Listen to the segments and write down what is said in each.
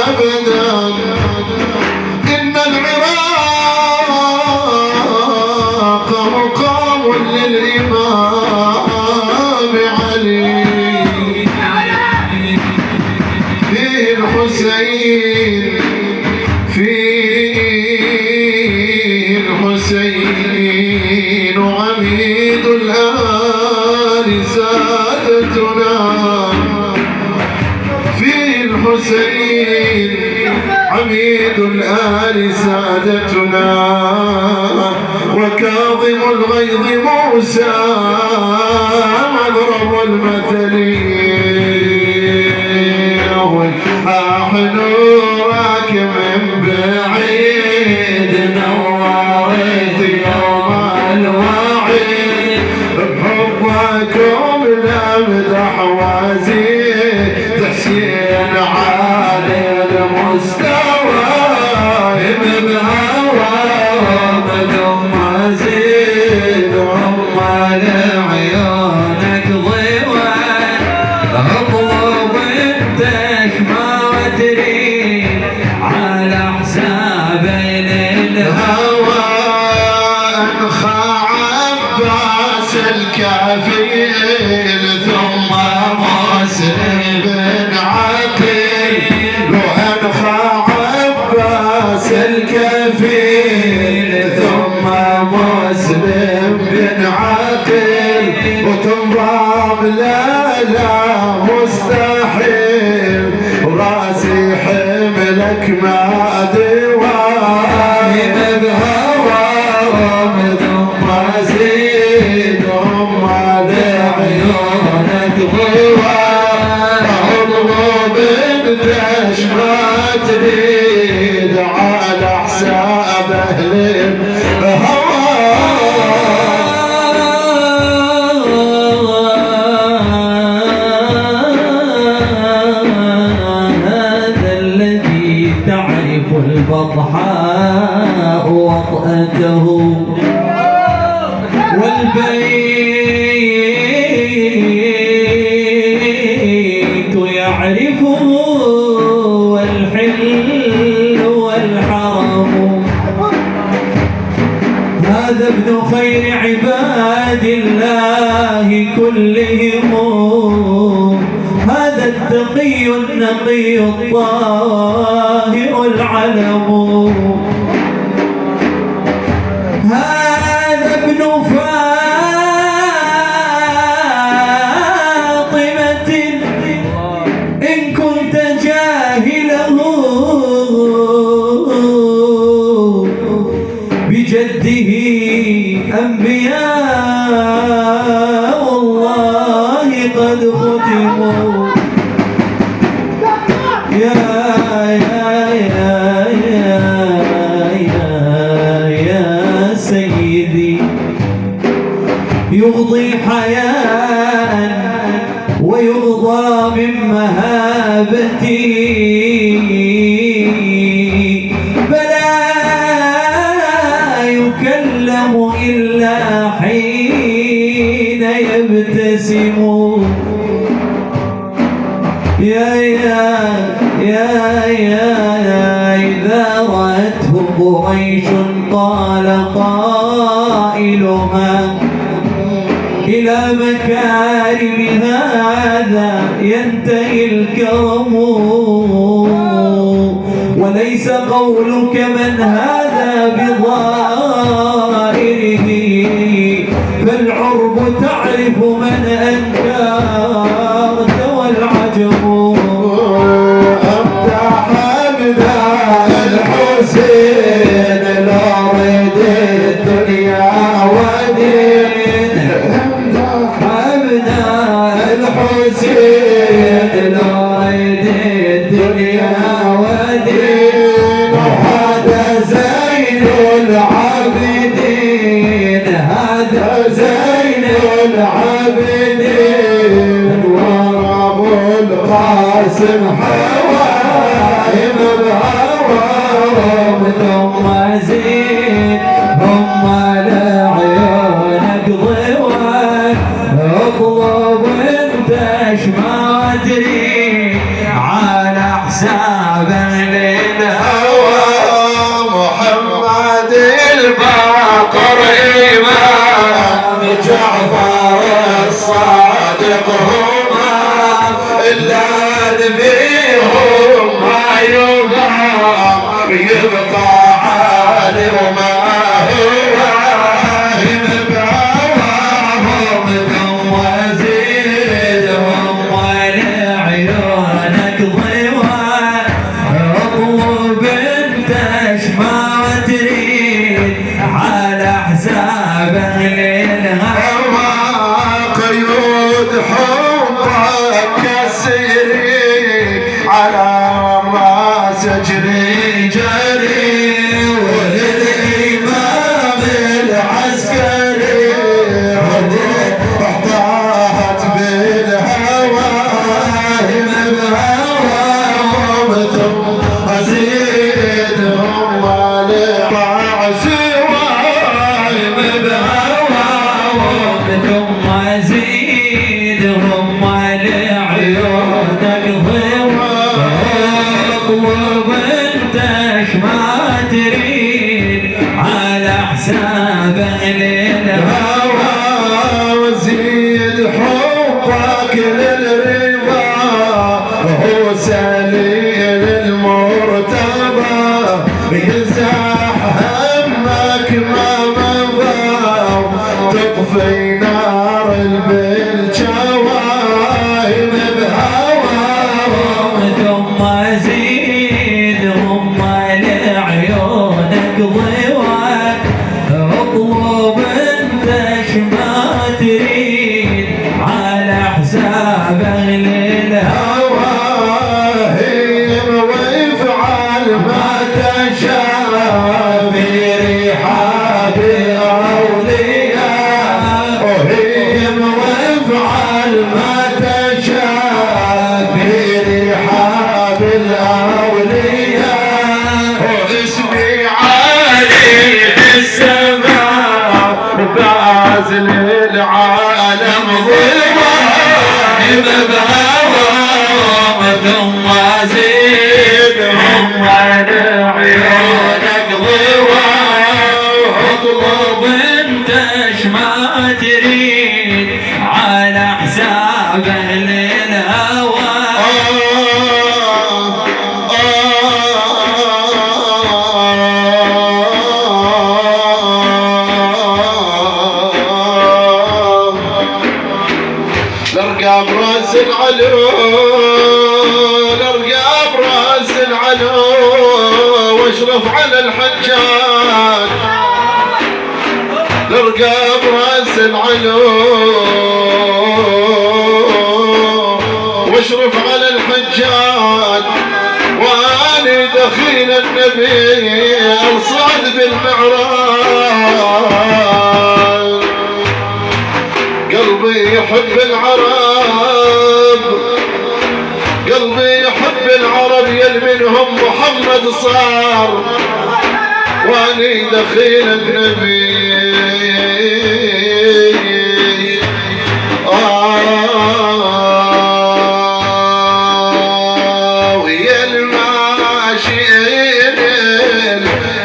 أبدا إن العراق مقام للإمام علي فيه الحسين عميد الآل سادتنا فيه الحسين عميد الآل سادتنا وكاظم الغيظ موسى مضرب المثلين أحنورك من بعيد نورت يوم الوعيد بحبكم لمدح وزيد تحسين عالي المستوى بهوى بدم زيد هم لعيونك ضوان اطلب انتك ما تريد على حساب الهوى انخى عباس الكافيل ثم مسلم بن عقيل وانخى عباس الكفيل ثم مسلم بن عقيل وتنضم لا مستحيل وراسي حملك ما دواي بهواهم ثم زيدهم لعيونك ضوار اطلب انتش ما تريد على حساب اهل الهوى هذا الذي تعرف البطحاء وطأته والبيت يعرفه والحل والحرم هذا ابن خير عباد الله كلهم هذا التقي النقي الطاهر العلم هذا ابن فاطمة إن كنت جاهله بجده أنبياء الله قد ختموا يا سيدي يغضي حياء ويغضى من مهابتي فلا يكلم إلا حين يبتسم إذا رأته قريش قال قائلها إلى مكارم هذا ينتهي الكرم وليس قولك من هذا بظاهره فالعرب تعرف من أنكرت والعجب أمدح الحسين لا رد الدنيا ودين أمدح الحسين لا رد الدنيا ودين وهذا زين العابدين هذا زين العابدين ورب القاسم حوايم بهواهم ثم زين هم لعيونك ضوان اطلب انتش ما ادري فيهم ما يغار يبقى عالم ما هو عالم بهواهم ثم زيدهم ولعيونك ضوى اطلب انت اش ما تريد على حساب اهل الهوى قيود حبك كسري على الراس اجري جري وللامام العسكري طاحت بالهوى بهواهم ثم ازيدهم ولطاع سواهم بهواهم ثم زيدهم ولعيونك ضوى اطلب انت اش ما تريد على حساب اهل الهوى وزيد حبك للرضا هو سليل المرتضى يزاح همك ما مضى تطفي نار بالجواهب بهواهم ثم زيدهم ولعيونك ضوى اطلب انت اش ما تريد على حساب اهل الهوى وافعل ما تشاء في رحاب اولياء وافعل ما تشاء في رحاب الاولياء واسمي عالي في السماء بازل العالم ضوائب بهواهم ثم زيدهم ولعيونك ضوى اطلب انت اش ما تريد على حساب اهل الهوى لارقى براس العلو لارقى براس العلو واشرف على الحجاج لارقى براس العلو واشرف على الحجاج واني دخيل النبي الصعد بالمعراج قلبي يحب العرب قلبي يحب العرب يل منهم محمد صار واني دخيل النبي ويا الماشيين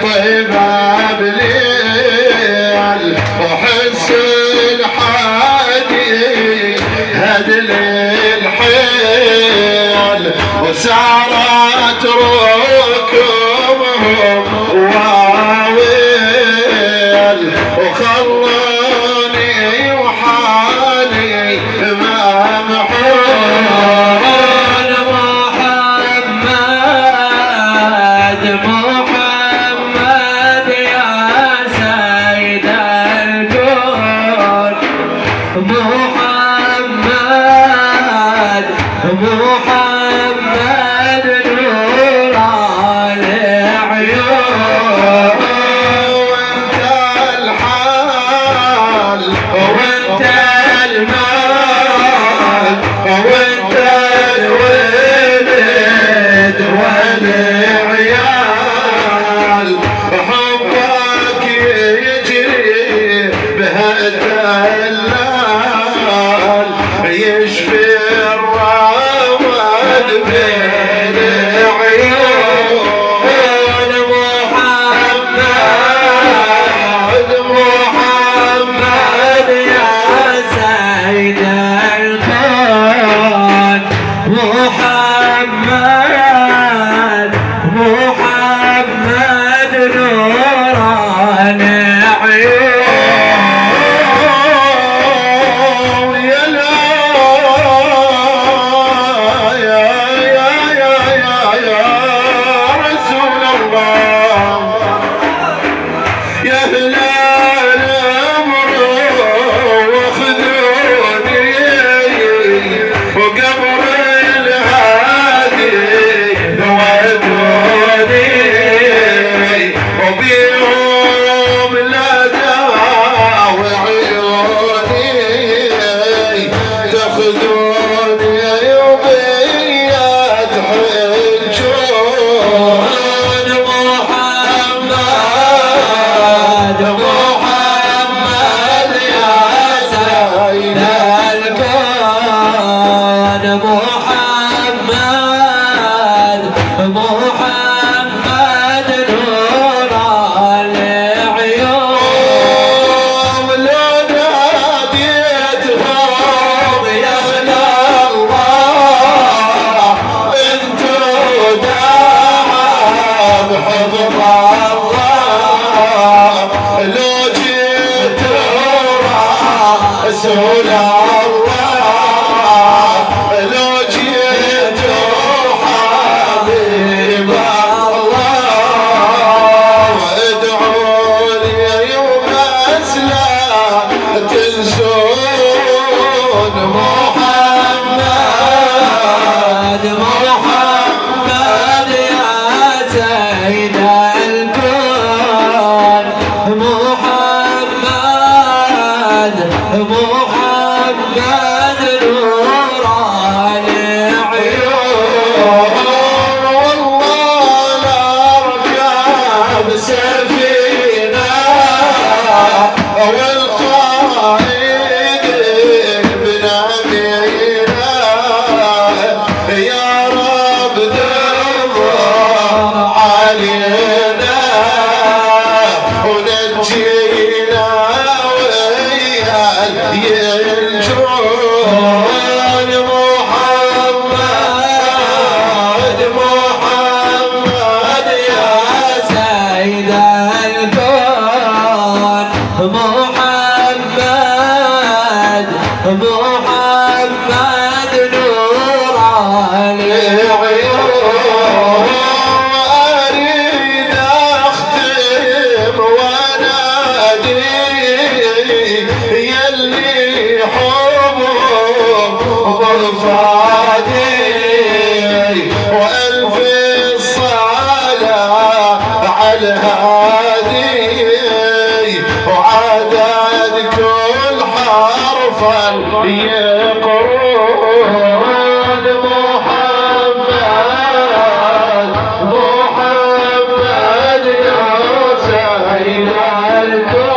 طيبة بليل وحس الحادي هدل الحيل وسارت ركبهم واويل وخلوني وحالي ما محول محمد يا سيد الكون محمد نور العيون وانت الحال وانت المال وانت الولد والعيال حبك يجري بهالدلال يشفي الرواد به محمد محمد نوران عيون يا لا يا رسول الله يا هلال امر وخذوني وقبر الهادي ودوني وبيهم لا داوي عيوني تاخذوني وبيد حجون محمد محمد يا سيد الكون محمد محمد نور العيون لو ناديتهم يا هلا الله انتو داعى بحفظ الله لو جيت رسول الله لو جيت حبيب الله ادعوا لي يوم اسلم تنسون محمد محمد يا سيد الكون محمد محمد نور العيون والله لا اركب سفينه والقائد ابن امينه يا رب دبر علينا ونجينا ويا ينجون محمد محمد يا سيد الكون محمد محمد نور العيون أريد أختم وأنادي يلي حبهم برفادي وألف الصلاة على الهادي وعدد كل حرفا يقرون محمد محمد يا سيد الكون